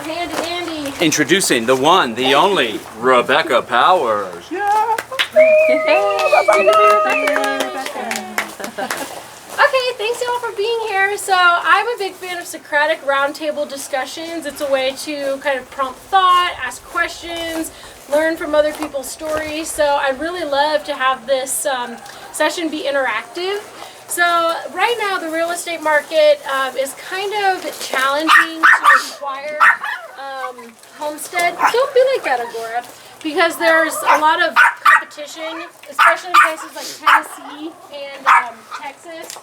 handy dandy. Introducing the one, the only, Rebecca Powers. Yeah. Okay, thanks y'all for being here. So I'm a big fan of Socratic roundtable discussions. It's a way to kind of prompt thought, ask questions, learn from other people's stories. So I'd really love to have this session be interactive. So right now the real estate market is kind of challenging to acquire homestead. Don't be like that, Agora. Because there's a lot of competition, especially in places like Tennessee and Texas.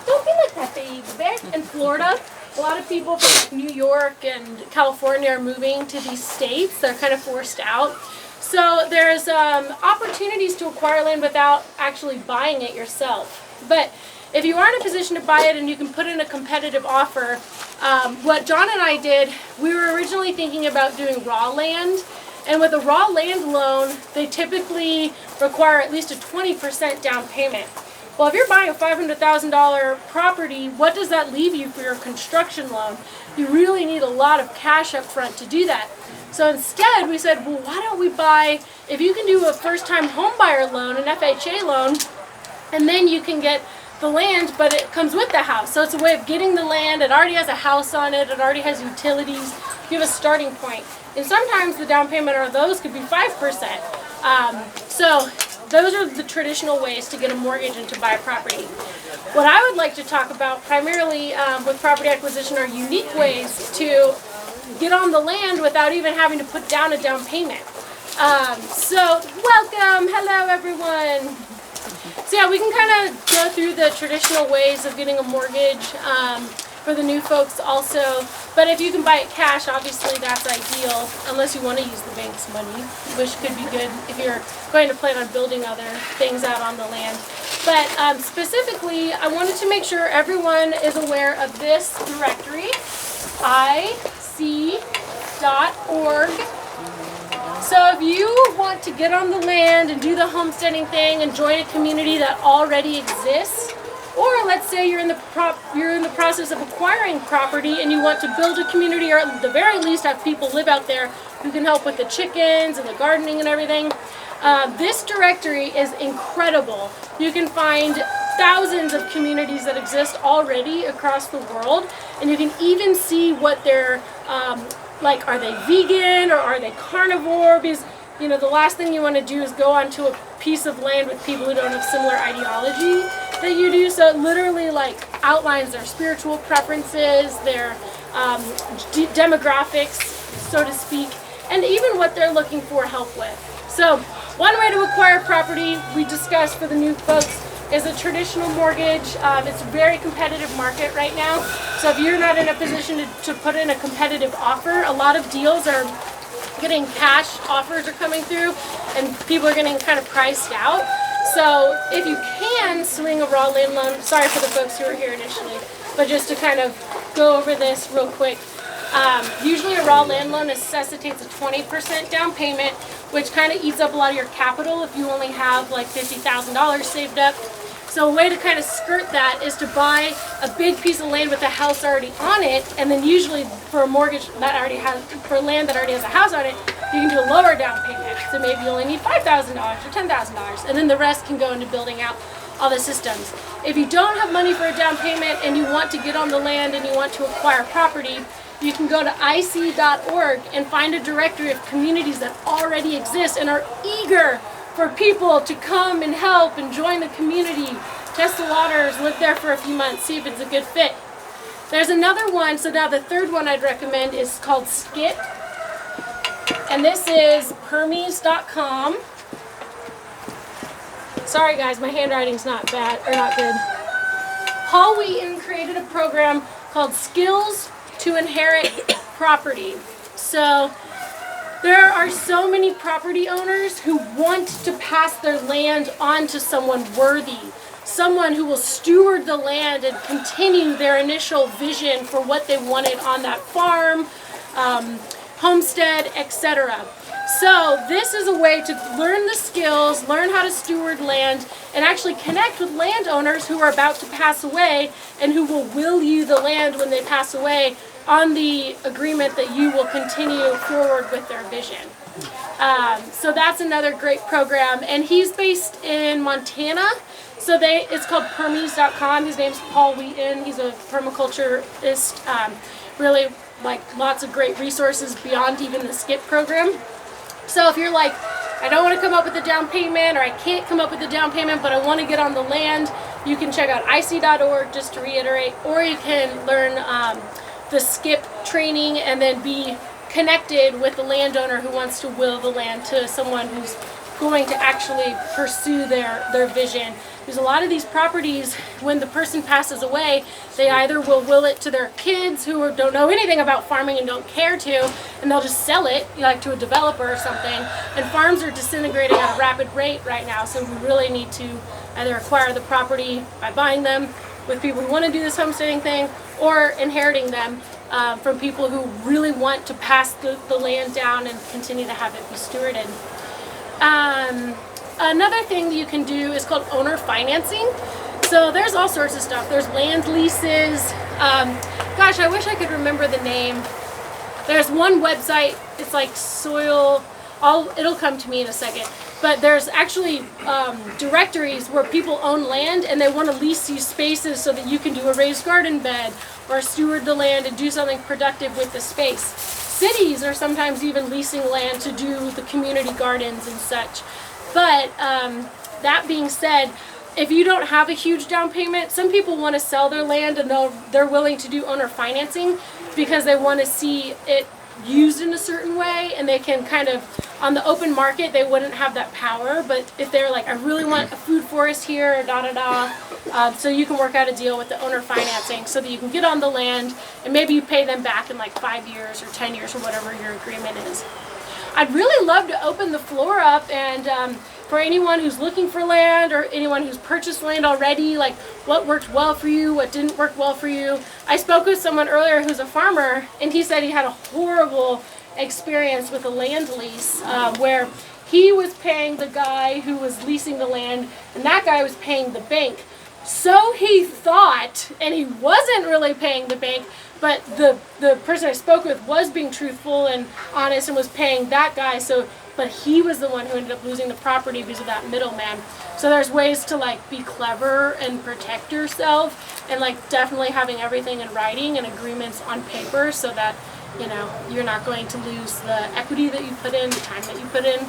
Don't be like that, baby. In Florida, a lot of people from New York and California are moving to these states. They're kind of forced out. So there's opportunities to acquire land without actually buying it yourself. But if you are in a position to buy it and you can put in a competitive offer, what John and I did, we were originally thinking about doing raw land. And with a raw land loan, they typically require at least a 20% down payment. Well, if you're buying a $500,000 property, what does that leave you for your construction loan? You really need a lot of cash up front to do that. So instead, we said, well, why don't we buy, if you can do a first-time home buyer loan, an FHA loan, and then you can get the land, but it comes with the house. So it's a way of getting the land. It already has a house on it. It already has utilities. You have a starting point. And sometimes the down payment on those could be 5%. So those are the traditional ways to get a mortgage and to buy a property. What I would like to talk about primarily with property acquisition are unique ways to get on the land without even having to put down a down payment. So welcome, hello everyone. So yeah, we can kind of go through the traditional ways of getting a mortgage for the new folks also. But if you can buy it cash, obviously that's ideal, unless you want to use the bank's money, which could be good if you're going to plan on building other things out on the land. But specifically, I wanted to make sure everyone is aware of this directory, ic.org. So if you want to get on the land and do the homesteading thing and join a community that already exists, or let's say you're in the process of acquiring property and you want to build a community, or at the very least have people live out there who can help with the chickens and the gardening and everything, this directory is incredible. You can find thousands of communities that exist already across the world, and you can even see what they're like, are they vegan or are they carnivore? Because, you know, the last thing you want to do is go onto a piece of land with people who don't have similar ideology that you do. So it literally like outlines their spiritual preferences, their demographics, so to speak, and even what they're looking for help with. So one way to acquire property we discussed for the new folks is a traditional mortgage. It's a very competitive market right now. So if you're not in a position to put in a competitive offer, a lot of deals are getting cash offers are coming through and people are getting kind of priced out. So if you can swing a raw land loan, sorry for the folks who were here initially, but just to kind of go over this real quick. Usually a raw land loan necessitates a 20% down payment, which kind of eats up a lot of your capital if you only have like $50,000 saved up. So a way to kind of skirt that is to buy a big piece of land with a house already on it, and then usually for a mortgage that already has, for land that already has a house on it, you can do a lower down payment. So maybe you only need $5,000 or $10,000, and then the rest can go into building out all the systems. If you don't have money for a down payment and you want to get on the land and you want to acquire property, you can go to ic.org and find a directory of communities that already exist and are eager for people to come and help and join the community, test the waters, live there for a few months, see if it's a good fit. There's another one, so now the third one I'd recommend is called Skip. And this is Permies.com. Sorry guys, my handwriting's not bad, or not good. Paul Wheaton created a program called Skills to Inherit Property. So there are so many property owners who want to pass their land on to someone worthy, someone who will steward the land and continue their initial vision for what they wanted on that farm, homestead, etc. So this is a way to learn the skills, learn how to steward land, and actually connect with landowners who are about to pass away and who will you the land when they pass away, on the agreement that you will continue forward with their vision. So that's another great program, and he's based in Montana. So it's called permies.com. His name's Paul Wheaton. He's a permaculturist. Really, like, lots of great resources beyond even the SKIP program. So if you're like, I don't want to come up with a down payment, or I can't come up with a down payment, but I want to get on the land, you can check out ic.org, just to reiterate, or you can learn the SKIP training and then be connected with the landowner who wants to will the land to someone who's going to actually pursue their vision. Because a lot of these properties, when the person passes away, they either will it to their kids who don't know anything about farming and don't care to, and they'll just sell it, like, to a developer or something. And farms are disintegrating at a rapid rate right now, so we really need to either acquire the property by buying them with people who want to do this homesteading thing, or inheriting them from people who really want to pass the land down and continue to have it be stewarded. Another thing that you can do is called owner financing. So there's all sorts of stuff. There's land leases. Gosh, I wish I could remember the name. There's one website, it's like soil, it'll come to me in a second. But there's actually directories where people own land and they want to lease you spaces so that you can do a raised garden bed or steward the land and do something productive with the space. Cities are sometimes even leasing land to do the community gardens and such. But that being said, if you don't have a huge down payment, some people want to sell their land and they're willing to do owner financing because they want to see it used in a certain way, and they can kind of, on the open market, they wouldn't have that power. But if they're like, I really want a food forest here, so you can work out a deal with the owner financing so that you can get on the land and maybe you pay them back in like 5 years or 10 years or whatever your agreement is. I'd really love to open the floor up and for anyone who's looking for land or anyone who's purchased land already, like what worked well for you, what didn't work well for you. I spoke with someone earlier who's a farmer, and he said he had a horrible experience with a land lease where he was paying the guy who was leasing the land, and that guy was paying the bank. So he thought, and he wasn't really paying the bank, but the person I spoke with was being truthful and honest and was paying that guy. But he was the one who ended up losing the property because of that middleman. So there's ways to like be clever and protect yourself, and like definitely having everything in writing and agreements on paper so that, you know, you're not going to lose the equity that you put in, the time that you put in.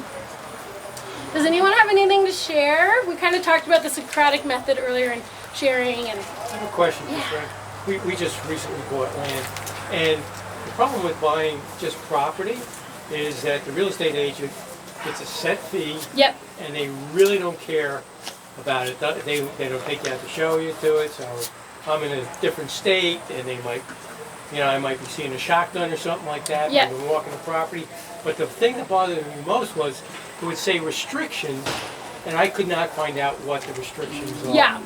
Does anyone have anything to share? We kind of talked about the Socratic method earlier and sharing and... I have a question. Yeah. We just recently bought land, and the problem with buying just property is that the real estate agent gets a set fee. Yep. And they really don't care about it. They don't take you out to show you to it. So I'm in a different state, and they might, you know, I might be seeing a shotgun or something like that. Yep. When we're walking the property. But the thing that bothered me most was it would say restrictions, and I could not find out what the restrictions are. Yeah.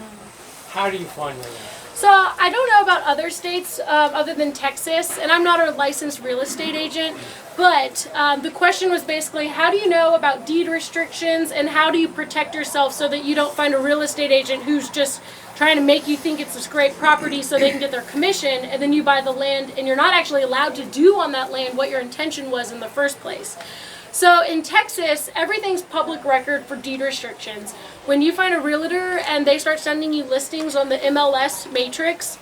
How do you find that out? So I don't know about other states other than Texas, and I'm not a licensed real estate agent, but the question was basically, how do you know about deed restrictions, and how do you protect yourself so that you don't find a real estate agent who's just trying to make you think it's this great property so they can get their commission, and then you buy the land and you're not actually allowed to do on that land what your intention was in the first place. So in Texas, everything's public record for deed restrictions. When you find a realtor and they start sending you listings on the MLS matrix,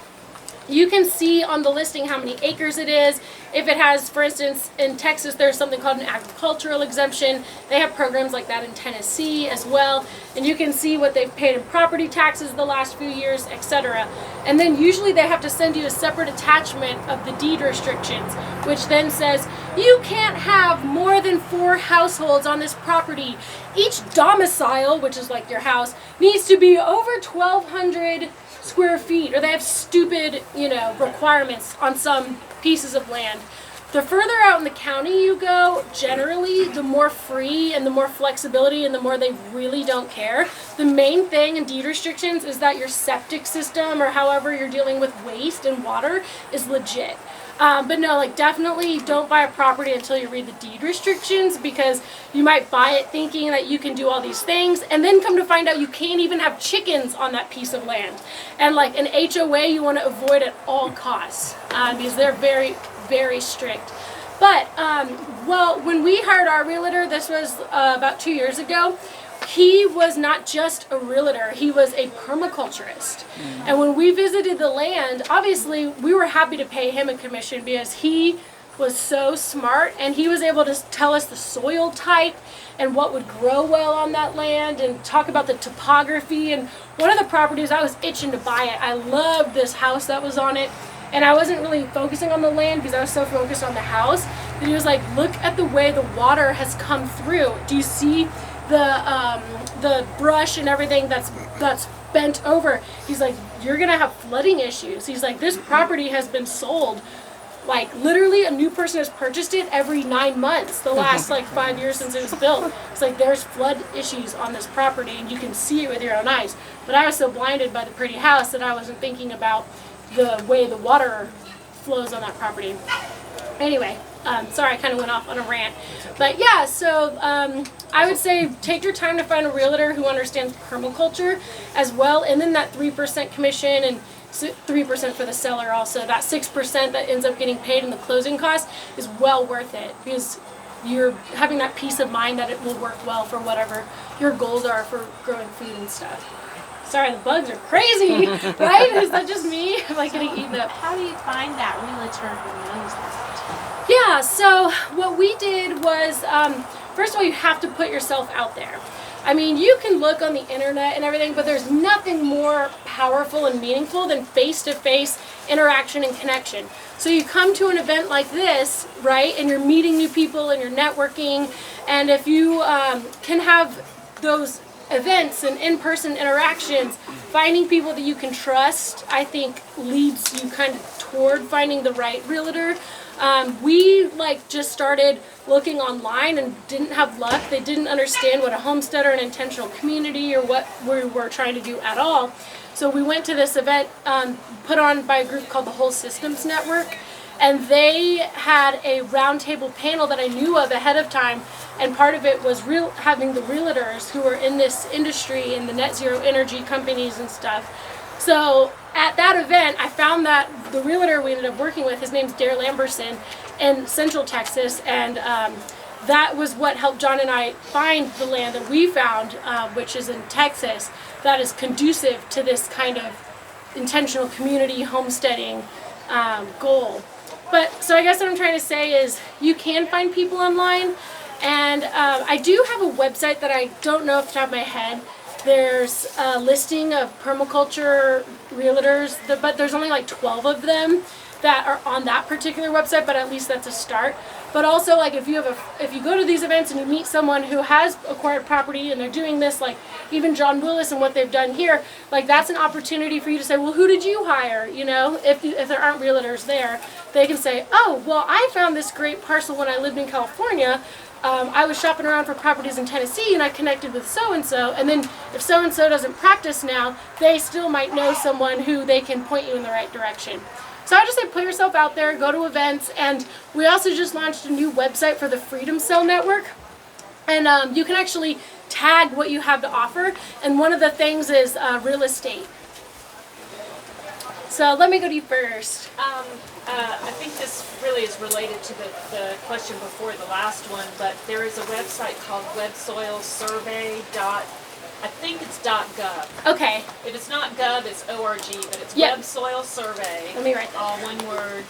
you can see on the listing how many acres it is. If it has, for instance, in Texas, there's something called an agricultural exemption. They have programs like that in Tennessee as well. And you can see what they've paid in property taxes the last few years, etc. And then usually they have to send you a separate attachment of the deed restrictions, which then says, you can't have more than 4 households on this property. Each domicile, which is like your house, needs to be over 1,200 square feet, or they have stupid, you know, requirements on some pieces of land. The further out in the county you go, generally, the more free and the more flexibility and the more they really don't care. The main thing in deed restrictions is that your septic system, or however you're dealing with waste and water, is legit. But no, like definitely don't buy a property until you read the deed restrictions, because you might buy it thinking that you can do all these things and then come to find out you can't even have chickens on that piece of land. And like an HOA you want to avoid at all costs because they're very, very strict. But, well, when we hired our realtor, this was about 2 years ago, he was not just a realtor, he was a permaculturist. And when we visited the land, obviously we were happy to pay him a commission because he was so smart and he was able to tell us the soil type and what would grow well on that land and talk about the topography. And one of the properties, I was itching to buy it. I loved this house that was on it. And I wasn't really focusing on the land because I was so focused on the house. And he was like, look at the way the water has come through. Do you see the brush and everything that's bent over? He's like, you're gonna have flooding issues. He's like, this property has been sold, like literally a new person has purchased it every 9 months the last like 5 years since it was built. It's like there's flood issues on this property and you can see it with your own eyes. But I was so blinded by the pretty house that I wasn't thinking about the way the water flows on that property. Anyway, sorry, I kind of went off on a rant. But yeah, so I would say take your time to find a realtor who understands permaculture as well, and then that 3% commission and 3% for the seller also. That 6% that ends up getting paid in the closing cost is well worth it because you're having that peace of mind that it will work well for whatever your goals are for growing food and stuff. Sorry, the bugs are crazy, right? Is that just me? Am I getting eaten up? How do you find that realtor who knows that? Yeah, so what we did was, first of all, you have to put yourself out there. I mean, you can look on the internet and everything, but there's nothing more powerful and meaningful than face-to-face interaction and connection. So you come to an event like this, right, and you're meeting new people and you're networking, and if you can have those events and in-person interactions, finding people that you can trust, I think leads you kind of toward finding the right realtor. We just started looking online and didn't have luck. They didn't understand what a homestead or an intentional community or what we were trying to do at all. So we went to this event put on by a group called the Whole Systems Network, and they had a roundtable panel that I knew of ahead of time, and part of it was having the realtors who are in this industry and the net zero energy companies and stuff. So at that event, I found that the realtor we ended up working with, his name's Dare Lamberson in Central Texas, and that was what helped John and I find the land that we found, which is in Texas, that is conducive to this kind of intentional community homesteading goal. But so I guess what I'm trying to say is you can find people online, and I do have a website that I don't know off the top of my head. There's a listing of permaculture realtors, but there's only like 12 of them that are on that particular website, but at least that's a start. But also, like, if you go to these events and you meet someone who has acquired property and they're doing this, like even John Willis and what they've done here, like that's an opportunity for you to say, well, who did you hire? You know, if there aren't realtors there, they can say, oh, well, I found this great parcel when I lived in California. I was shopping around for properties in Tennessee and I connected with so-and-so, and then if so-and-so doesn't practice now, they still might know someone who they can point you in the right direction. So I just say put yourself out there, go to events, and we also just launched a new website for the Freedom Cell Network, and you can actually tag what you have to offer, and one of the things is real estate. So let me go to you first. I think this really is related to the question before the last one, but there is a website called websoilsurvey.gov. I think it's .gov. Okay. If it's not .gov, it's .org, but it's Yep. Web Soil Survey. Let me write that. All one word.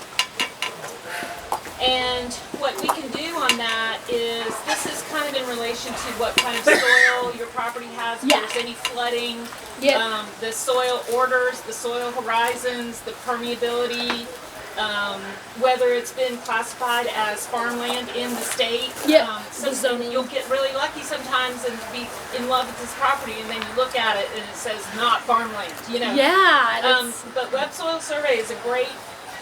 And what we can do on that is, this is kind of in relation to what kind of soil your property has, if Yeah. there's any flooding, Yep. the soil orders, the soil horizons, the permeability, whether it's been classified as farmland in the state. Yep. So The zoning. you'll get really lucky sometimes and be in love with this property, and then you look at it and it says not farmland, you know. Yeah. That's, But Web Soil Survey is a great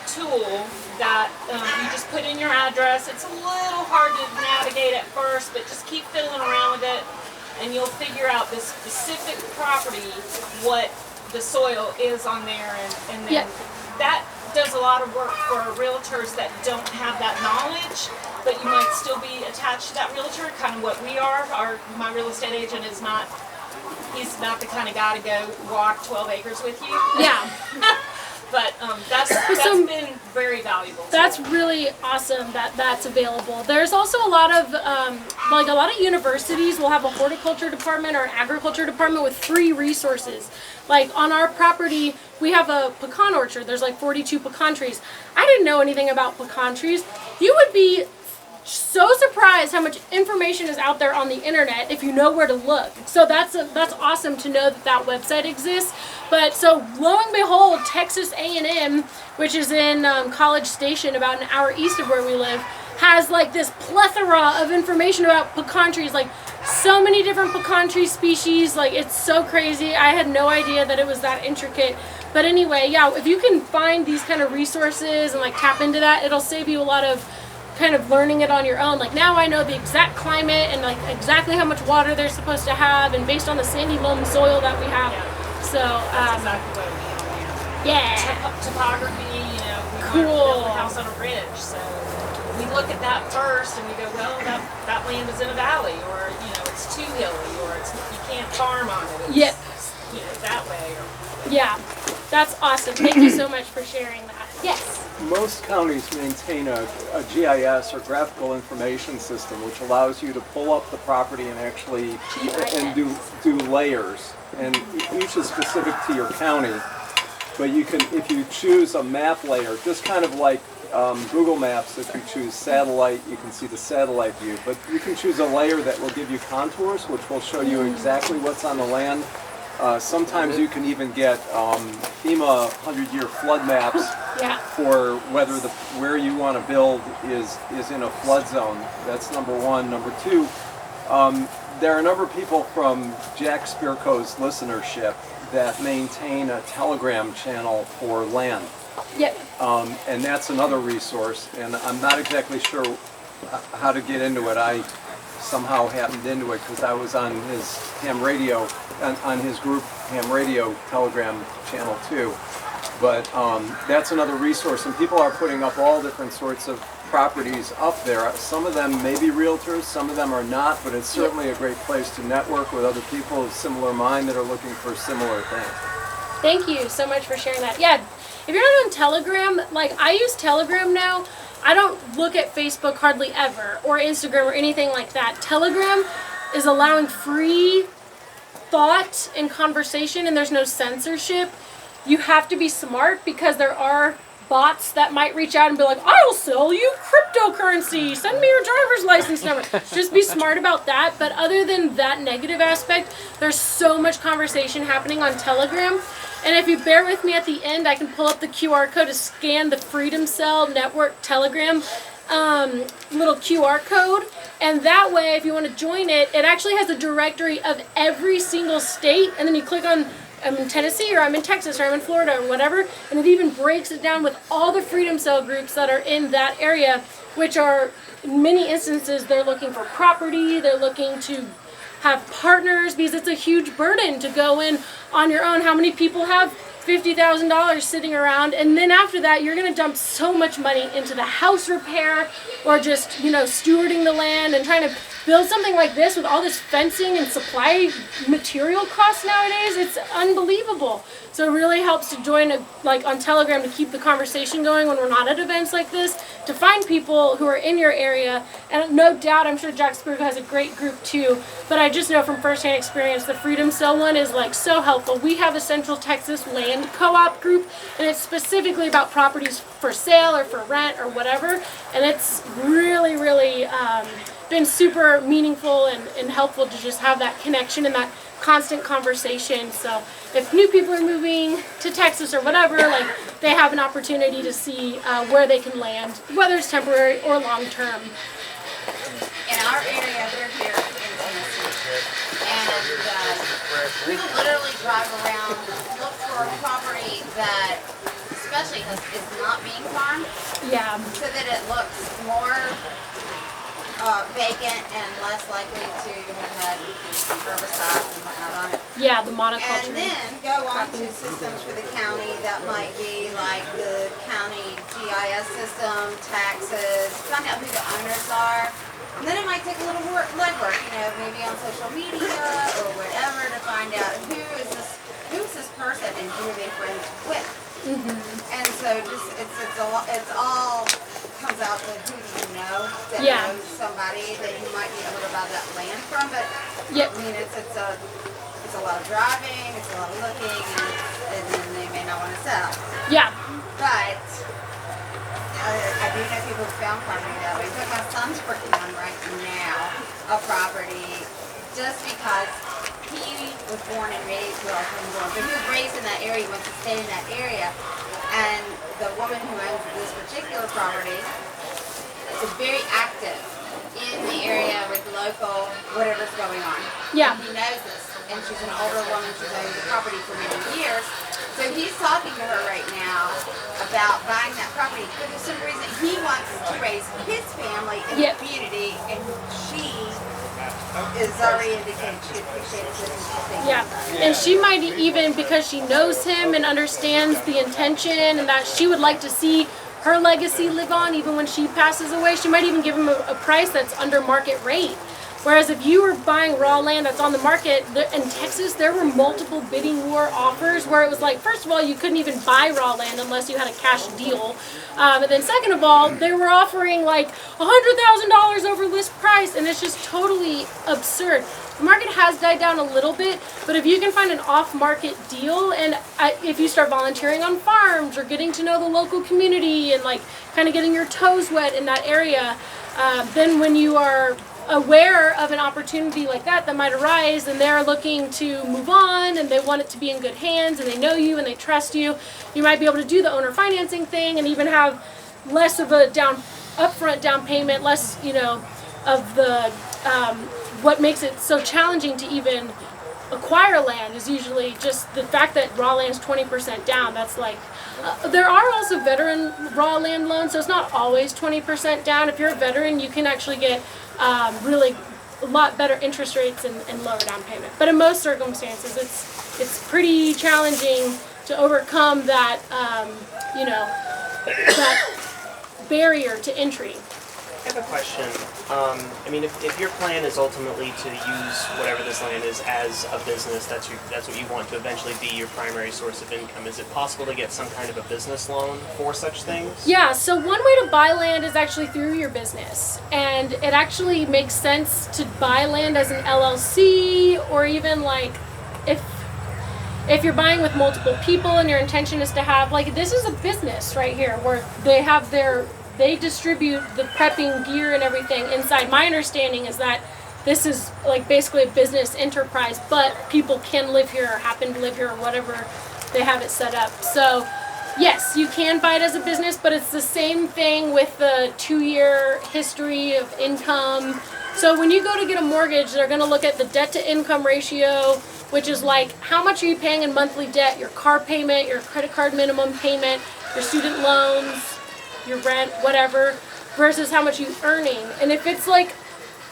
tool that you just put in your address. It's a little hard to navigate at first, but just keep fiddling around with it, and you'll figure out the specific property, what the soil is on there, and then Yep. that does a lot of work for realtors that don't have that knowledge, but you might still be attached to that realtor, kind of what we are. My real estate agent is not, he's not the kind of guy to go walk 12 acres with you. Yeah. But that's been very valuable. That's really awesome that that's available. There's also a lot of like a lot of universities will have a horticulture department or an agriculture department with free resources. Like on our property, we have a pecan orchard. There's like 42 pecan trees. I didn't know anything about pecan trees. You would be so surprised how much information is out there on the internet if you know where to look. So that's awesome to know that that website exists. But so lo and behold, Texas A&M, which is in College Station, about an hour east of where we live, has like this plethora of information about pecan trees, like so many different pecan tree species. Like it's so crazy. I had no idea that it was that intricate. But anyway, yeah, if you can find these kind of resources and like tap into that, it'll save you a lot of kind of learning it on your own. Like now I know the exact climate and like exactly how much water they're supposed to have, and based on the sandy loam soil that we have. Yeah. So that's exactly what we have. Yeah. Topography, you know, we Cool. want to build a house on a ridge, so we look at that first and we go, well, that land is in a valley, or you know, it's too hilly, or it's you can't farm on it. It's, Yep. you know, that way. Or, Yeah, that's awesome. Thank you so much for sharing that. Yes. Most counties maintain a GIS or graphical information system, which allows you to pull up the property and actually and do layers. And each is specific to your county. But you can, if you choose a map layer, just kind of like Google Maps, if you choose satellite, you can see the satellite view. But you can choose a layer that will give you contours, which will show you exactly what's on the land. Sometimes you can even get FEMA 100-year flood maps for where you want to build is in a flood zone. That's number one. Number two, there are a number of people from Jack Spirko's listenership that maintain a Telegram channel for land. Yep. And that's another resource. And I'm not exactly sure how to get into it. I somehow happened into it because I was on his ham radio, on his group ham radio Telegram channel too. But that's another resource, and people are putting up all different sorts of properties up there. Some of them may be realtors, some of them are not, but it's certainly a great place to network with other people of similar mind that are looking for similar things. Thank you so much for sharing that. Yeah, if you're not on Telegram, like I use Telegram now. I don't look at Facebook hardly ever, or Instagram or anything like that. Telegram is allowing free thought and conversation, and there's no censorship. You have to be smart because there are bots that might reach out and be like, I'll sell you cryptocurrency, send me your driver's license number. Just be smart about that. But other than that negative aspect, there's so much conversation happening on Telegram. And if you bear with me at the end, I can pull up the QR code to scan the Freedom Cell Network Telegram little QR code. And that way, if you want to join it, it actually has a directory of every single state. And then you click on I'm in Tennessee, or I'm in Texas, or I'm in Florida, or whatever, and it even breaks it down with all the Freedom Cell groups that are in that area, which are, in many instances, they're looking for property, they're looking to have partners, because it's a huge burden to go in on your own. How many people have $50,000 sitting around, and then after that, you're going to dump so much money into the house repair, or just, stewarding the land and trying to build something like this with all this fencing and supply material costs nowadays. It's unbelievable. So it really helps to join on Telegram to keep the conversation going when we're not at events like this, to find people who are in your area. And no doubt, I'm sure Jack Spirko has a great group too, but I just know from firsthand experience, the Freedom Cell one is so helpful. We have a Central Texas Land Co-op group, and it's specifically about properties for sale or for rent or whatever, and it's really, really been super meaningful and helpful to just have that connection and that constant conversation. So if new people are moving to Texas or whatever, they have an opportunity to see where they can land, whether it's temporary or long term. In our area, we're here in Tennessee, and we will literally drive around, look for a property that, especially is not being farmed, Yeah. so that it looks more vacant and less likely to have had herbicides and whatnot on it. Yeah, the monoculture. And then go on to systems for the county that might be like the county GIS system, taxes, find out who the owners are. And then it might take a little legwork, you know, maybe on social media or whatever to find out who's this person and who are they friends with. And so just it's all comes out to who do you know that knows somebody that you might be able to buy that land from. But I mean it's a lot of driving, it's a lot of looking, and then they may not want to sell. Yeah. But I do know people who found property that way. But my son's working on right now a property just because he was born and raised, well, but he was raised in that area, wants to stay in that area. And the woman who owns this particular property is very active in the area with local whatever's going on. Yeah. And he knows this. And she's an older woman, she's owned the property for many years. So he's talking to her right now about buying that property. But for some reason, he wants to raise his family in the community, and she is already indicated she appreciates it. Yeah, and she might even, because she knows him and understands the intention and that she would like to see her legacy live on even when she passes away, she might even give him a price that's under market rate. Whereas if you were buying raw land that's on the market, in Texas, there were multiple bidding war offers where it was like, first of all, you couldn't even buy raw land unless you had a cash deal. And then second of all, they were offering like $100,000 over list price, and it's just totally absurd. The market has died down a little bit, but if you can find an off-market deal, and if you start volunteering on farms or getting to know the local community and like kind of getting your toes wet in that area, then when you are aware of an opportunity like that might arise and they're looking to move on and they want it to be in good hands and they know you and they trust you, you might be able to do the owner financing thing and even have less of a upfront down payment, less, you know, of the what makes it so challenging to even acquire land is usually just the fact that raw land is 20% down. That's like there are also veteran raw land loans, so it's not always 20% down. If you're a veteran, you can actually get really a lot better interest rates and lower down payment. But in most circumstances, it's pretty challenging to overcome that you know, that barrier to entry. I have a question. I mean, if your plan is ultimately to use whatever this land is as a business, that's what you want to eventually be your primary source of income, is it possible to get some kind of a business loan for such things? Yeah, so one way to buy land is actually through your business. And it actually makes sense to buy land as an LLC, or even like if you're buying with multiple people and your intention is to have, like, this is a business right here where they distribute the prepping gear and everything inside. My understanding is that this is like basically a business enterprise, but people can live here or happen to live here or whatever they have it set up. So yes, you can buy it as a business, but it's the same thing with the 2-year history of income. So when you go to get a mortgage, they're going to look at the debt to income ratio, which is like how much are you paying in monthly debt, your car payment, your credit card minimum payment, your student loans, your rent, whatever, versus how much you're earning. And if it's like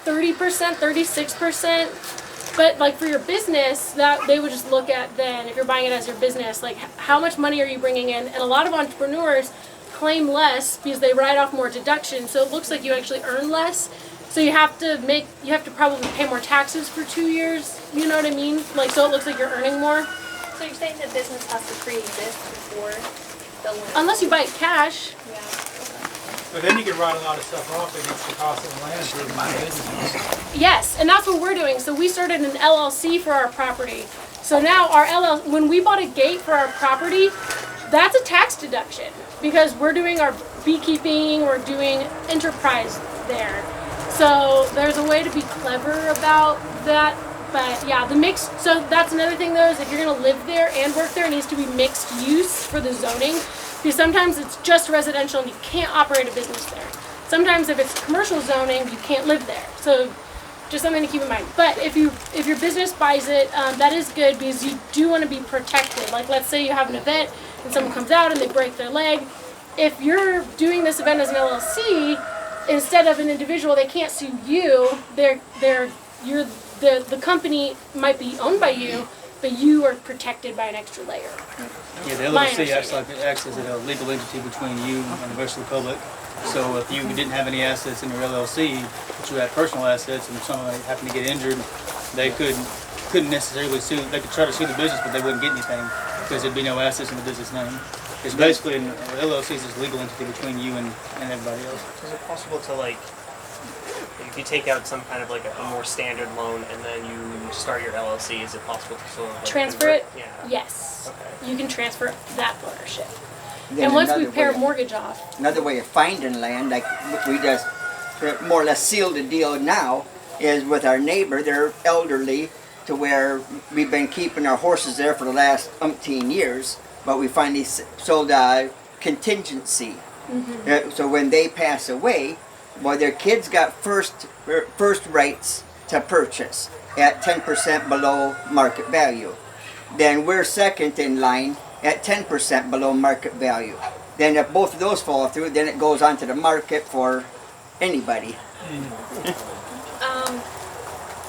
30%, 36%, but like for your business, that they would just look at then, if you're buying it as your business, like how much money are you bringing in? And a lot of entrepreneurs claim less because they write off more deductions, so it looks like you actually earn less. So you have to probably pay more taxes for 2 years, you know what I mean? Like, so it looks like you're earning more. So you're saying the business has to pre-exist before the loan? Unless you buy it cash. Yeah. But then you can write a lot of stuff off against the cost of the land for the business. Yes, and that's what we're doing. So we started an LLC for our property. So now when we bought a gate for our property, that's a tax deduction because we're doing our beekeeping, we're doing enterprise there. So there's a way to be clever about that. But yeah, so that's another thing though, is if you're gonna live there and work there, it needs to be mixed use for the zoning. Because sometimes it's just residential and you can't operate a business there. Sometimes if it's commercial zoning, you can't live there. So just something to keep in mind. But if your business buys it, that is good because you do want to be protected. Like let's say you have an event and someone comes out and they break their leg. If you're doing this event as an LLC, instead of an individual, they can't sue you. The company might be owned by you, but you are protected by an extra layer. Yeah, the LLC acts as a legal entity between you and the rest of the public. So if you didn't have any assets in your LLC, but you had personal assets, and somebody happened to get injured, they couldn't necessarily sue. They could try to sue the business, but they wouldn't get anything because there'd be no assets in the business name. It's basically an LLC is this legal entity between you and everybody else. Is it possible to like, if you take out some kind of like a more standard loan and then you start your LLC, is it possible to sort of like Transfer it? Yeah. Yes. Okay. You can transfer that ownership. Then And once we another pay our way- mortgage off, Another way of finding land, like we just more or less sealed the deal now, is with our neighbor. They're elderly to where we've been keeping our horses there for the last umpteen years, but we finally sold a contingency. So when they pass away, well, their kids got first rights to purchase at 10% below market value. Then we're second in line at 10% below market value. Then if both of those fall through, then it goes onto the market for anybody.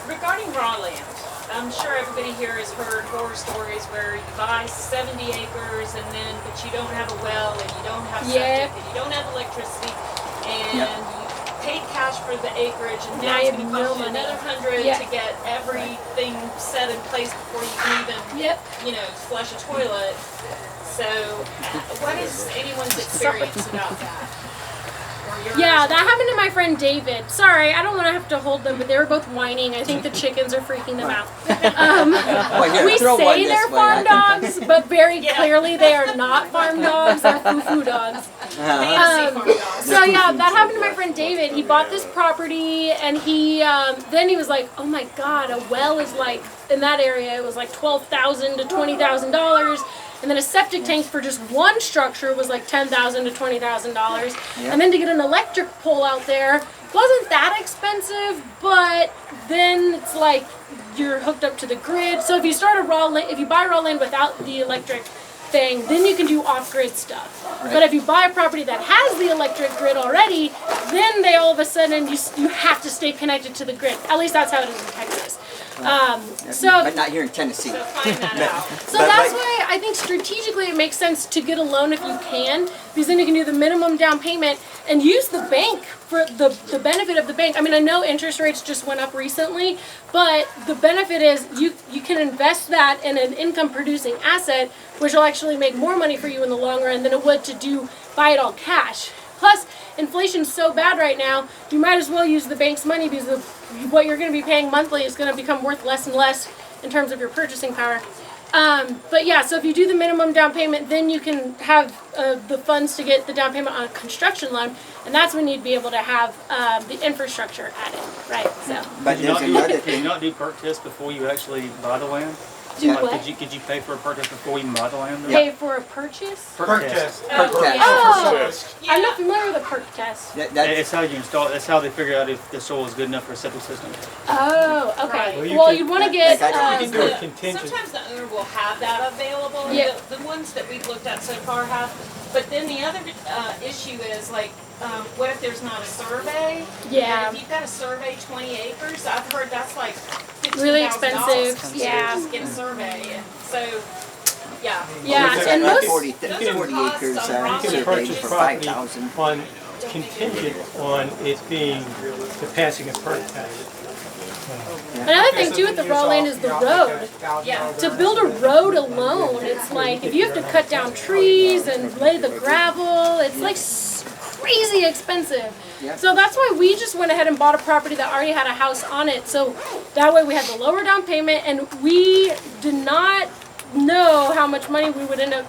Regarding raw land, I'm sure everybody here has heard horror stories where you buy 70 acres and then, but you don't have a well and you don't have septic and you don't have electricity and you paid cash for the acreage and now it's going to cost you another $100 to get everything set in place before you can even, flush a toilet. So, what is anyone's experience about that? yeah, that happened to my friend David. Sorry, I don't want to have to hold them, but they were both whining. I think the chickens are freaking them out. We say they're farm dogs, but very clearly they are not farm dogs. They're foo-foo dogs. So yeah, that happened to my friend David. He bought this property, and he then he was like, "Oh my God, a well is like in that area. It was like $12,000 to $20,000." And then a septic tank for just one structure was like $10,000 to $20,000. And then to get an electric pole out there wasn't that expensive, but then it's like you're hooked up to the grid. So if you start if you buy raw land without the electric thing, then you can do off-grid stuff. But if you buy a property that has the electric grid already, then they all of a sudden you have to stay connected to the grid. At least that's how it is in Texas. But not here in Tennessee. So find that out. So that's why I think strategically it makes sense to get a loan if you can, because then you can do the minimum down payment and use the bank for the benefit of the bank. I mean, I know interest rates just went up recently, but the benefit is you can invest that in an income producing asset, which will actually make more money for you in the long run than it would to buy it all cash. Plus, inflation's so bad right now, you might as well use the bank's money because what you're going to be paying monthly is going to become worth less and less in terms of your purchasing power. But yeah, so if you do the minimum down payment, then you can have the funds to get the down payment on a construction loan, and that's when you'd be able to have the infrastructure added, right? So. But Did you not do perk tests before you actually buy the land? Do what? Could you pay for a perk test before you buy the land? Pay for a purchase? Perk test. Oh, I'm not familiar with a perk test. It's how you install it. That's how they figure out if the soil is good enough for a septic system. Oh, okay. Well, you Well, can- you'd want to get. You can do a contingent. Sometimes the owner will have that available. Yeah. The ones that we've looked at so far have. But then the other issue is like, what if there's not a survey? Yeah. And if you've got a survey 20 acres, I've heard that's like $15,000 Really expensive, to yeah. just get a survey. And so, yeah. Yeah, Those and are most. 40 Those are costs acres on raw You can surveyed purchase for property 5,000. on contingent on it being the passing of perk test. Another thing too with the raw land is the road. Yeah. To build a road alone, it's like if you have to cut down trees and lay the gravel, it's like crazy expensive. So that's why we just went ahead and bought a property that already had a house on it. So that way we had the lower down payment, and we did not know how much money we would end up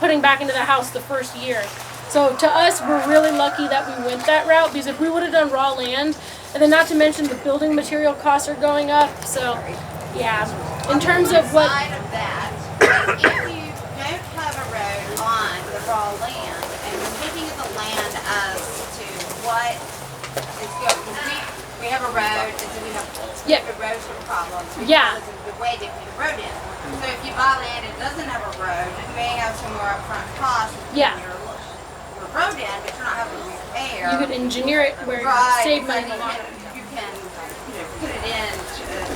putting back into the house the first year. So to us, we're really lucky that we went that route, because if we would have done raw land, and then not to mention the building material costs are going up. So yeah, in terms of what. Outside of that, if you don't have a road on the raw land, and you're looking at the land as to what is going, we have a road, and then we have erosion problems because of the way they put the road in. So if you buy land and doesn't have a road, you may have some more upfront costs. Yeah. Your road in, but you're not having to repay air. You could engineer it where you save money in the long run. You can, put it in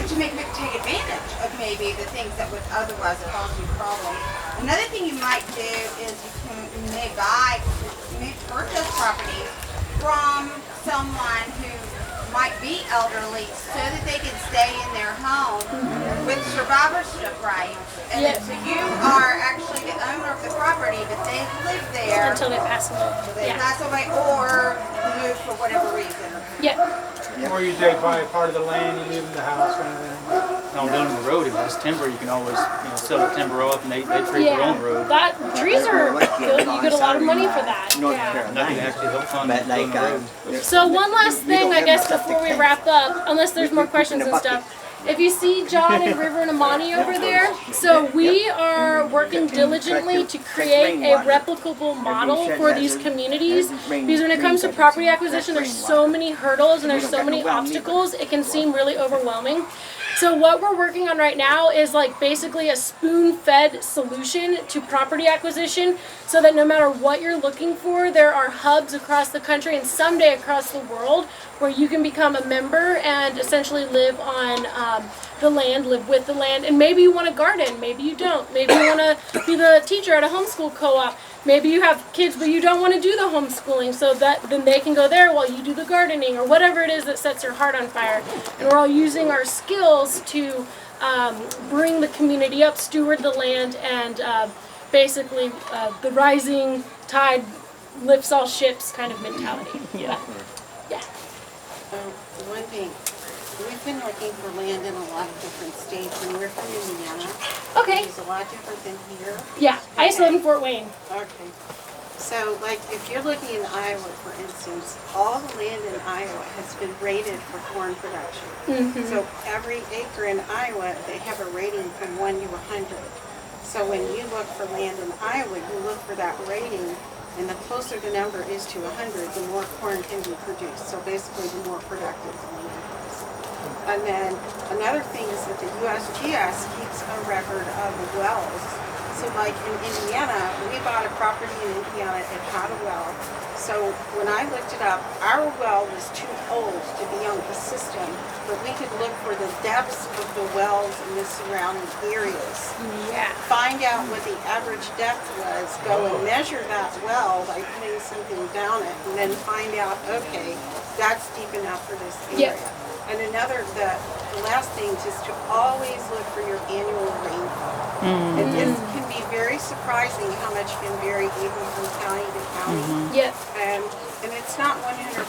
to make it take advantage of maybe the things that would otherwise cause you problems. Another thing you might do is you may purchase property from someone who might be elderly so that they can stay in their home with survivorship rights. And so you are actually the owner of the property, but they live there Until they pass away. until they pass away or move for whatever reason. Yep. Or you take part of the land, you live in the house, and then On down the road, if it's timber, you can always sell the timber off and they treat their own road. That trees are good. You get a lot of money for that. North And that can Carolina. actually help fund But building like, the road. So one last thing, I guess, before we wrap up, unless there's more questions and stuff. If you see John and River and Amani over there, so we are working diligently to create a replicable model for these communities. Because when it comes to property acquisition, there's so many hurdles and there's so many obstacles, it can seem really overwhelming. So what we're working on right now is like basically a spoon-fed solution to property acquisition so that no matter what you're looking for, there are hubs across the country and someday across the world where you can become a member and essentially live on the land, live with the land. And maybe you want to garden, maybe you don't. Maybe you want to be the teacher at a homeschool co-op. Maybe you have kids but you don't want to do the homeschooling, so that then they can go there while you do the gardening or whatever it is that sets your heart on fire. And we're all using our skills to bring the community up, steward the land, and basically the rising tide lifts all ships kind of mentality. Yeah. One thing, we've been looking for land in a lot of different states, and we're from Indiana. Okay. It's a lot different than here. Yeah, I used to live in Fort Wayne. Okay. So, like, if you're looking in Iowa, for instance, all the land in Iowa has been rated for corn production. So every acre in Iowa, they have a rating from 1 to 100. So when you look for land in Iowa, you look for that rating, and the closer the number is to 100, the more corn can be produced. So basically, the more productive the land is. And then another thing is that the USGS keeps a record of the wells. So like in Indiana, we bought a property in Indiana that had a well. So when I looked it up, our well was too old to be on the system, but we could look for the depths of the wells in the surrounding areas. Yeah. Find out what the average depth was, go and measure that well by putting something down it, and then find out, okay, that's deep enough for this area. And the last thing is to always look for your annual rainfall. And this can be very surprising how much can vary even from county to county. Yep. And it's not 100%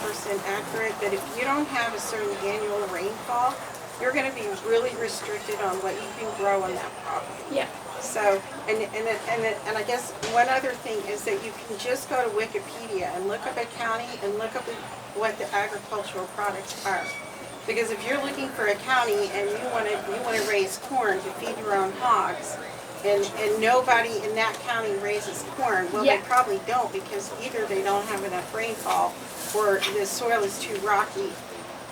accurate, but if you don't have a certain annual rainfall, you're going to be really restricted on what you can grow on that property. Yeah. So, and I guess one other thing is that you can just go to Wikipedia and look up a county and look up what the agricultural products are. Because if you're looking for a county and you want to raise corn to feed your own hogs, and nobody in that county raises corn, well, they probably don't, because either they don't have enough rainfall or the soil is too rocky.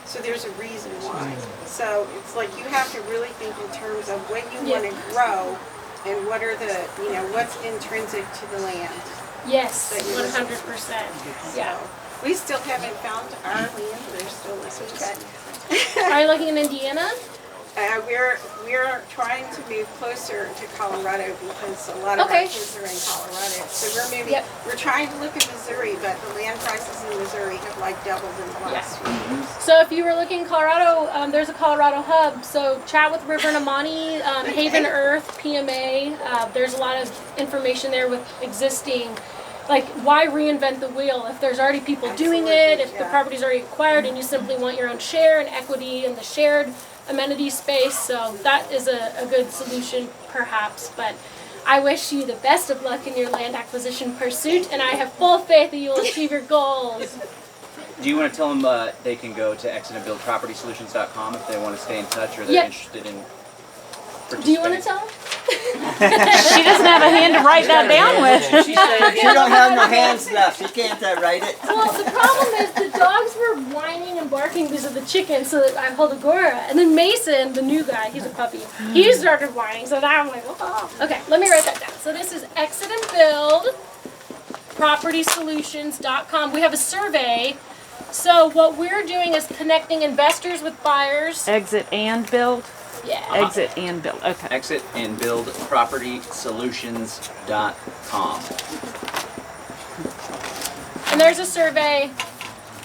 So there's a reason why. So it's like you have to really think in terms of what you want to grow and what are the, what's intrinsic to the land. Yes, 100%. Yeah. We still haven't found our land. There's still listeners. Are you looking in Indiana? We're trying to move closer to Colorado because a lot of our kids are in Colorado. So we're trying to look at Missouri, but the land prices in Missouri have like doubled in the last few years. So if you were looking in Colorado, there's a Colorado hub. So chat with River and Amani, Haven Earth, PMA. There's a lot of information there with existing. Like, why reinvent the wheel if there's already people doing it, if the property's already acquired and you simply want your own share and equity in the shared amenity space. So that is a good solution perhaps, but I wish you the best of luck in your land acquisition pursuit, and I have full faith that you will achieve your goals. Do you want to tell them they can go to exitandbuildpropertysolutions.com if they want to stay in touch or they're interested in participating? Do you want to tell them? She doesn't have a hand to write that down with. She don't have no hands left. She can't write it. Well, the problem is the dogs were whining and barking because of the chicken, so I hold Agora. And then Mason, the new guy, he's a puppy, he started whining, so now I'm like, oh. Okay, let me write that down. So this is Exit and Build propertysolutions.com. We have a survey. So what we're doing is connecting investors with buyers. Exit and build? Yeah. Exit and build, okay. Exit and build propertysolutions.com. And there's a survey.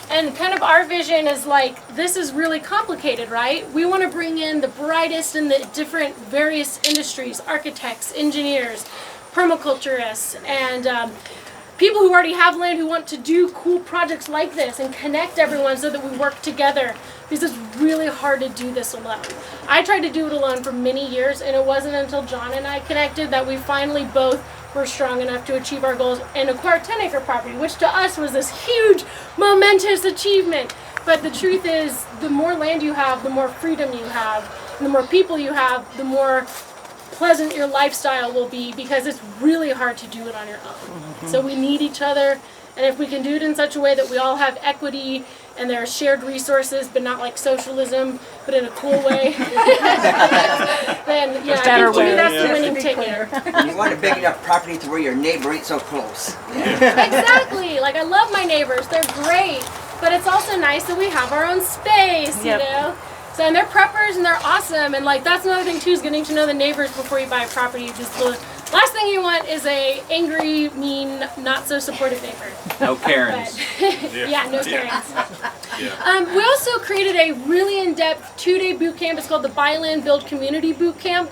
And kind of our vision is like, this is really complicated, right? We want to bring in the brightest in the different various industries, architects, engineers, permaculturists, and people who already have land who want to do cool projects like this and connect everyone so that we work together. Because it's really hard to do this alone. I tried to do it alone for many years, and it wasn't until John and I connected that we finally both were strong enough to achieve our goals and acquire 10-acre property, which to us was this huge, momentous achievement. But the truth is, the more land you have, the more freedom you have, and the more people you have, the more pleasant your lifestyle will be, because it's really hard to do it on your own. So we need each other, and if we can do it in such a way that we all have equity and there are shared resources, but not like socialism, but in a cool way, then yeah, I think to me that's the winning ticket. You want a big enough property to where your neighbor ain't so close. Exactly. Like, I love my neighbors; they're great. But it's also nice that we have our own space, you know. So, and they're preppers and they're awesome. And like, that's another thing too, is getting to know the neighbors before you buy a property. Just the last thing you want is a angry, mean, not so supportive neighbor. No Karens. Yeah, no Karens. We also created a really in-depth 2-day boot camp. It's called the Buy Land Build Community Boot Camp.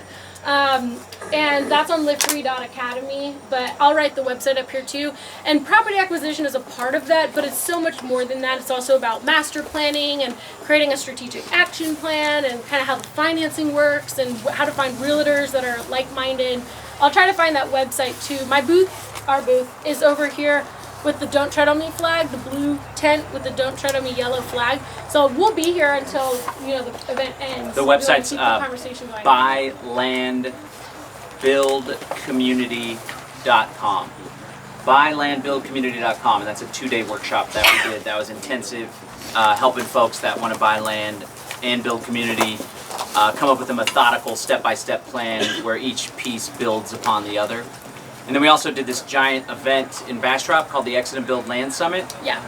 And that's on livefree.academy, but I'll write the website up here too. And property acquisition is a part of that, but it's so much more than that. It's also about master planning and creating a strategic action plan and kind of how the financing works and how to find realtors that are like-minded. I'll try to find that website too. My booth, our booth, is over here with the Don't Tread on Me flag, the blue tent with the Don't Tread on Me yellow flag. So we'll be here until, you know, the event ends. The website's buylandbuildcommunity.com. Buylandbuildcommunity.com, and that's a 2-day workshop that we did. That was intensive, helping folks that want to buy land and build community, come up with a methodical step-by-step plan where each piece builds upon the other. And then we also did this giant event in Bastrop called the Exit and Build Land Summit. Yeah.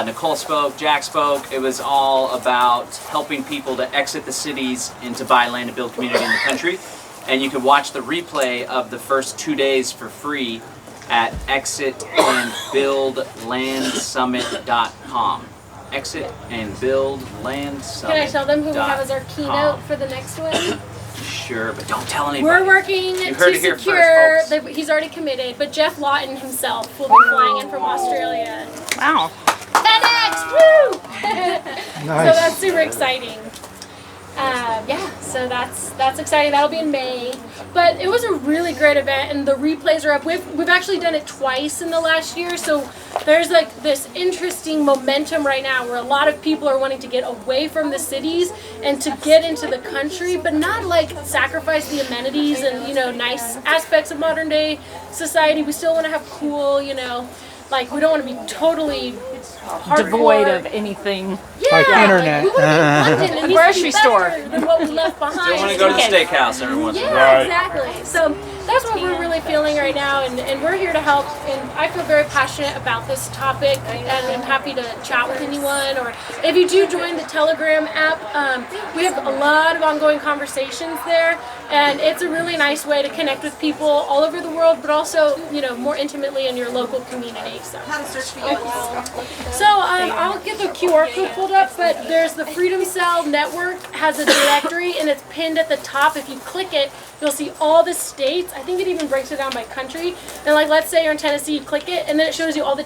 Nicole spoke, Jack spoke. It was all about helping people to exit the cities and to buy land and build community in the country. And you can watch the replay of the first 2 days for free at exitandbuildlandsummit.com. Exitandbuildlandsummit.com. Can I tell them who we have as our keynote for the next one? Sure, but don't tell anybody. We're working You to heard it here secure, first, folks. he's already committed, but Jeff Lawton himself will be flying in from Australia. Wow. TEDx, woo! Nice. So that's super exciting. Yeah, so that's exciting. That'll be in May. But it was a really great event, and the replays are up. We've actually done it twice in the last year, so there's like this interesting momentum right now where a lot of people are wanting to get away from the cities and to get into the country, but not like sacrifice the amenities and, you know, nice aspects of modern day society. We still want to have cool, you know, like we don't want to be totally Devoid hardcore. of anything. Yeah, Like internet. we want to be London. It needs Grocery to be store. better than what we left behind. Still want to go to the steakhouse every once in a while. Yeah, exactly. So that's what we're really feeling right now, and we're here to help. And I feel very passionate about this topic, and I'm happy to chat with anyone. Or if you do join the Telegram app, we have a lot of ongoing conversations there, and it's a really nice way to connect with people all over the world, but also, you know, more intimately in your local community. So, I'll get the QR code pulled up, but there's the Freedom Cell Network has a directory, and it's pinned at the top. If you click it, you'll see all the states. I think it even breaks it down by country. And like, let's say you're in Tennessee, you click it, and then it shows you all the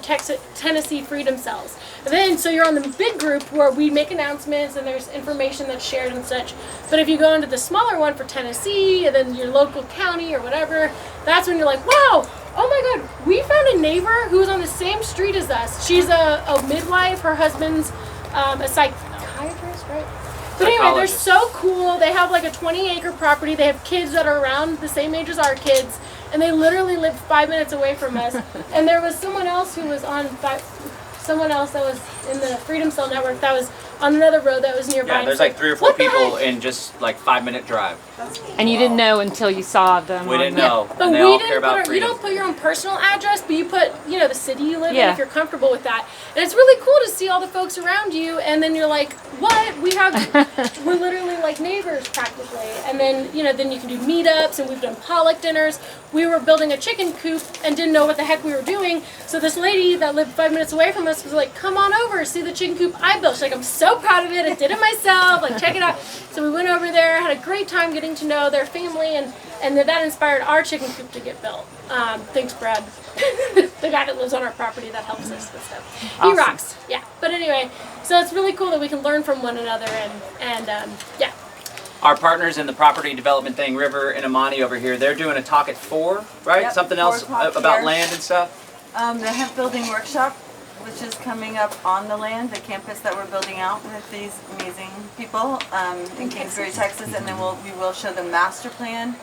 Tennessee Freedom Cells. And then, so you're on the big group where we make announcements and there's information that's shared and such. But if you go into the smaller one for Tennessee, and then your local county or whatever, that's when you're like, wow, oh my God, we found a neighbor who was on the same street as us. She's a midwife, her husband's a psychiatrist, right? But anyway, they're so cool. They have like a 20-acre property. They have kids that are around the same age as our kids, and they literally live 5 minutes away from us. And there was someone else who was on, someone else that was in the Freedom Cell Network that was on another road that was nearby. Yeah, there's like 3 or 4 people in just like 5-minute drive. And you didn't know until you saw them. We on didn't the- know. But And they we all didn't care put about our, you freedom. don't put your own personal address, but you put, you know, the city you live in Yeah. if you're comfortable with that. And it's really cool to see all the folks around you, and then you're like, what? We're literally like neighbors practically. And then, you know, then you can do meetups, and we've done potluck dinners. We were building a chicken coop and didn't know what the heck we were doing. So this lady that lived 5 minutes away from us was like, come on over, see the chicken coop I built. She's like, I'm so proud of it. I did it myself. Like, check it out. So we went over there, had a great time getting to know their family, and that inspired our chicken coop to get built. Thanks, Brad. The guy that lives on our property that helps us with stuff. He Awesome. rocks. Yeah. But anyway, so it's really cool that we can learn from one another and yeah. Our partners in the property development thing, River and Amani over here, they're doing a talk at 4, right? Yep, Something 4 else o'clock about here. land and stuff? The hemp building workshop, which is coming up on the land, the campus that we're building out with these amazing people in Kingsbury, Texas, and then we will show the master plan.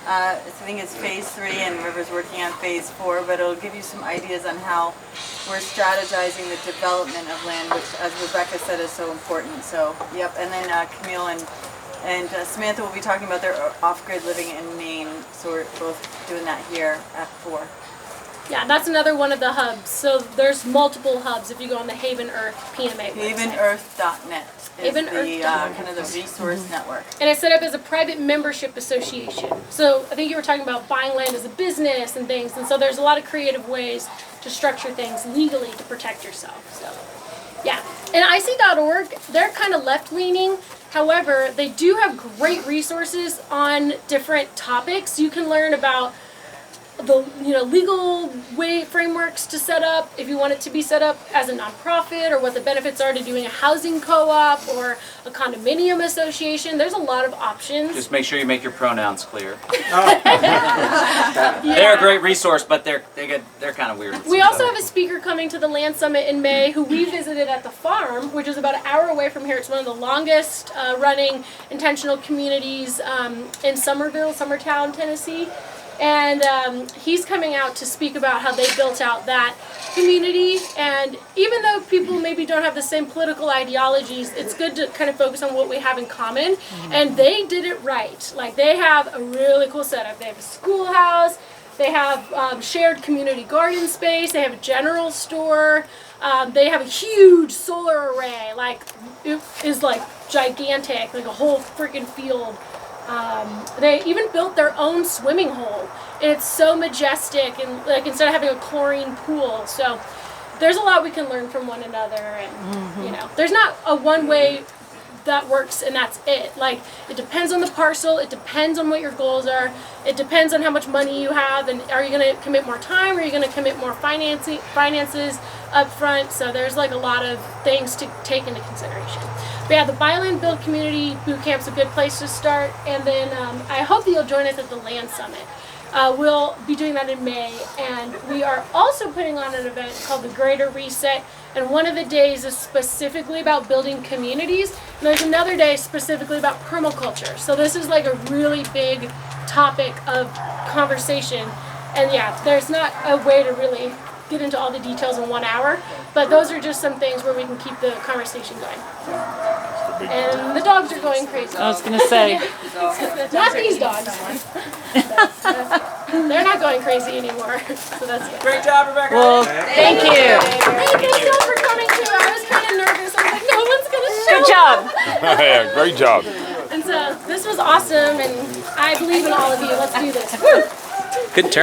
I think it's phase 3 and River's working on phase 4, but it'll give you some ideas on how we're strategizing the development of land, which, as Rebecca said, is so important. So, yep, and then Camille and Samantha will be talking about their off-grid living in Maine, so we're both doing that here at 4. Yeah, that's another one of the hubs. So there's multiple hubs if you go on the Haven Earth PMA website. HavenEarth.net is the HavenEarth.net. kind of the resource network. And it's set up as a private membership association. So I think you were talking about buying land as a business and things. And so there's a lot of creative ways to structure things legally to protect yourself. So yeah. And IC.org, they're kind of left-leaning. However, they do have great resources on different topics. You can learn about the legal way frameworks to set up if you want it to be set up as a nonprofit, or what the benefits are to doing a housing co-op or a condominium association. There's a lot of options. Just make sure you make your pronouns clear. They're a great resource, but they're kind of weird. We also have a speaker coming to the Land Summit in May who we visited at the farm, which is about an hour away from here. It's one of the longest running intentional communities in Summertown, Tennessee. And he's coming out to speak about how they built out that community. And even though people maybe don't have the same political ideologies, it's good to kind of focus on what we have in common. And they did it right. Like, they have a really cool setup. They have a schoolhouse. They have shared community garden space. They have a general store. They have a huge solar array. Like, it is like gigantic, like a whole freaking field. They even built their own swimming hole. It's so majestic, and like, instead of having a chlorine pool. So there's a lot we can learn from one another, and there's not a one way that works and that's it. Like, it depends on the parcel, it depends on what your goals are, it depends on how much money you have, and are you going to commit more time, or are you going to commit more finances up front. So there's like a lot of things to take into consideration. But yeah, the Buy Land Build Community Bootcamp's a good place to start, and then I hope that you'll join us at the Land Summit. We'll be doing that in May, and we are also putting on an event called the Greater Reset, and one of the days is specifically about building communities, and there's another day specifically about permaculture. So this is like a really big topic of conversation, and yeah, there's not a way to really get into all the details in 1 hour, but those are just some things where we can keep the conversation going. And the dogs are going crazy. I was going to say. Not these dogs. They're not going crazy anymore. So that's good. Great job, Rebecca. Well, thank you. Thank you all for coming too. I was kind of nervous. I was like, no one's going to show Good job. up. Yeah, great job. And so this was awesome, and I believe in all of you. Let's do this. Woo! Good turn.